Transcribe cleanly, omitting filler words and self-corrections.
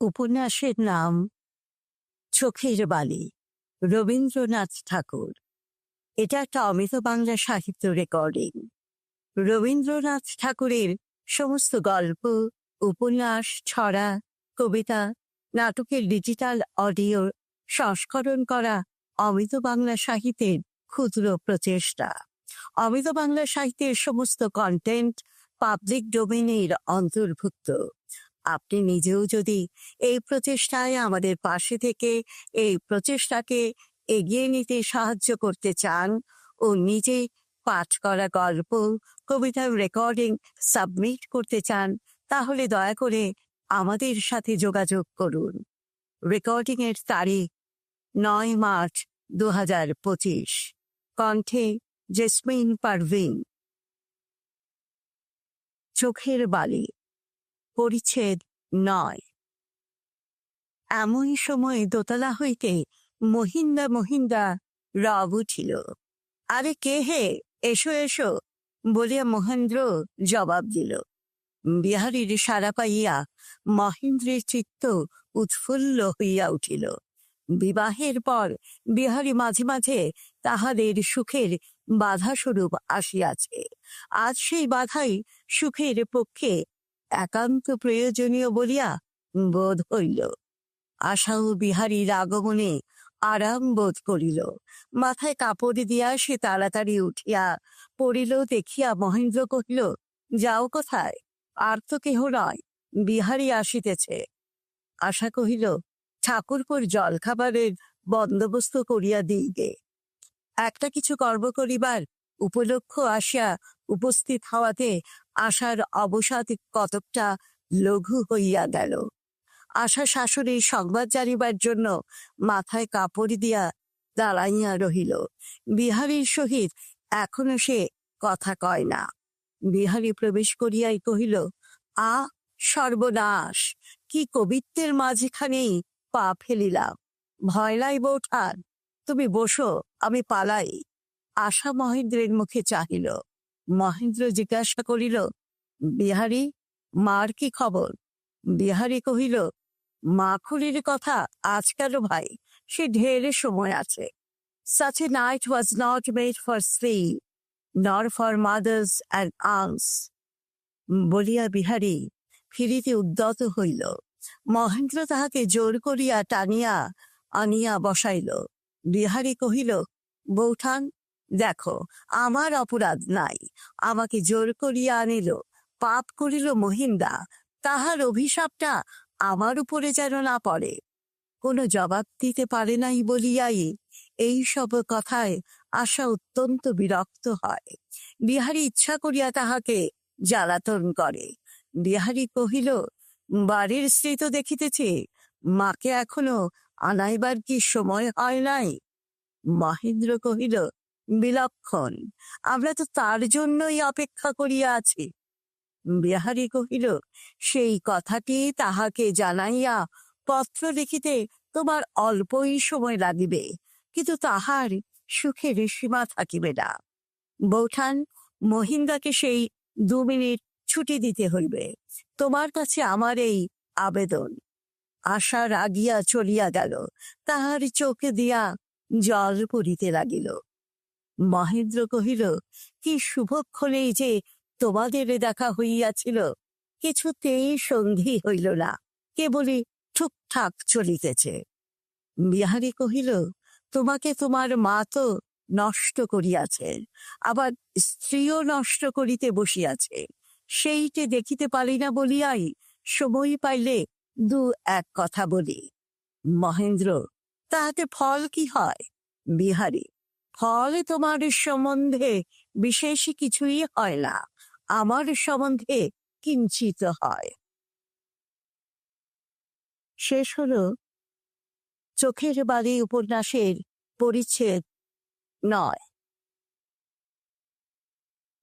উপন্যাসের নাম চোখের বালি, রবীন্দ্রনাথ ঠাকুর। এটা একটা অমৃত বাংলা সাহিত্য রেকর্ডিং। রবীন্দ্রনাথ ঠাকুরের সমস্ত গল্প, উপন্যাস, ছড়া, কবিতা, নাটকের ডিজিটাল অডিও সংস্করণ করা অমৃত বাংলা সাহিত্যের ক্ষুদ্র প্রচেষ্টা। অমৃত বাংলা সাহিত্যের সমস্ত কন্টেন্ট পাবলিক ডোমেইনের অন্তর্ভুক্ত। আপনি নিজেও যদি এই প্রচেষ্টায় আমাদের পাশে থেকে এই প্রচেষ্টাকে এগিয়ে নিতে সাহায্য করতে চান ও নিজে পাঠ করা গল্প, কবিতার রেকর্ডিং সাবমিট করতে চান, তাহলে দয়া করে আমাদের সাথে যোগাযোগ করুন। রেকর্ডিং এর তারিখ 9 মার্চ 2025। কণ্ঠে জেসমিন পারভিন। চোখের বালি, পরিচ্ছেদ 9। এমন সময় দোতলা হইতে মহিন্দা মহিন্দা রব উঠিল। আরে কে হে, এসো এসো বলিয়া মহেন্দ্র জবাব দিল। বিহারীর সাড়া পাইয়া মহেন্দ্রের চিত্ত উৎফুল্ল হইয়া উঠিল। বিবাহের পর বিহারী মাঝে মাঝে তাহাদের সুখের বাধা স্বরূপ আসিয়াছে। আজ সেই বাধাই সুখের পক্ষে একান্ত প্রয়োজনীয় বলিয়া বোধ হইল। আশা ও বিহারীর আগমনে আরাম বোধ করিল। মাথায় কাপড় দিয়া সে তাড়াতাড়ি উঠিয়া পড়িল। দেখিয়া মহেন্দ্র কহিল, যাও কোথায়? আর তো কেহ নয়, বিহারী আসিতেছে। আশা কহিল, ঠাকুরপুর জল খাবারের বন্দোবস্ত করিয়া দিইগে। একটা কিছু কর্ম করিবার উপলক্ষ আসিয়া উপস্থিত হওয়াতে আশার অবসাদ কতকটা লঘু হইয়া গেল। আশা শাশুড়ির সংবাদ জানিবার জন্য মাথায় কাপড় দিয়া দাঁড়াইয়া রহিল। বিহারীর সহিত এখনো সে কথা কয় না। বিহারী প্রবেশ করিয়াই কহিল, আ সর্বনাশ, কি কবিত্বের মাঝখানেই পা ফেলিলাম। ভয় লাই বৌঠান, তুমি বসো, আমি পালাই। আশা মহেন্দ্রের মুখে চাহিল। মহেন্দ্র জিজ্ঞাসা করিল, বিহারী, মার কি খবর? বিহারী কহিল, মা খুড়ির কথা আজ কেন ভাই, সে ঢের সময় আছে। Such a night was not made for sleep, nor for mothers and aunts. বলিয়া বিহারী ফিরিতে উদ্যত হইল। মহেন্দ্র তাহাকে জোর করিয়া টানিয়া আনিয়া বসাইল। বিহারী কহিল, বৌঠান, দেখো আমার অপরাধ নাই, আমাকে জোর করিয়া আনিল, পাপ করিল মহিন্দা, তাহার অভিশাপটা আমার উপরে যেন না পড়ে। কোনো জবাব দিতে পারে নাই বলিয়াই এই সব কথায় আশা অত্যন্ত বিরক্ত হয়। বিহারী ইচ্ছা করিয়া তাহাকে জ্বালাতন করে। বিহারী কহিল, বাড়ির স্ত্রী তো দেখিতেছি, মাকে এখনো আনাইবার কি সময় হয় নাই? মহেন্দ্র কহিল, বিলক্ষণ, আমরা তো তার জন্যই অপেক্ষা করিয়া আছি। বিহারী কহিল, সেই কথাটি তাহাকে জানাইয়া পত্র লিখিতে তোমার অল্পই সময় লাগিবে, কিন্তু তাহার সুখের সীমা থাকিবে না। বৌঠান, মহিন্দাকে সেই 2 মিনিট ছুটি দিতে হইবে। তোমার কাছে আমার এই আবেদন। আশা রাগিয়া চলিয়া গেল। তাহার চোখ দিয়া জল পড়িতে লাগিল। মহেন্দ্র কহিল, কি শুভক্ষণেই যে তোমাদের দেখা হইয়াছিল, কিছুতেই সন্ধি হইল না, কেবলই ঠুকঠাক চলিতেছে। বিহারী কহিল, তোমাকে তোমার মা তো নষ্ট করিয়াছে, আবার স্ত্রীও নষ্ট করিতে বসিয়াছে। সেইটে দেখিতে পারি না বলিয়াই সময় পাইলে 2-1 কথা বলি। মহেন্দ্র, তাহাতে ফল কি হয়? বিহারী, ফল তোমার সম্বন্ধে বিশেষ কিছুই হয় না, আমার সম্বন্ধে কিঞ্চিত হয়। শেষ হলো চোখের বালি উপন্যাসের পরিচ্ছেদ 9।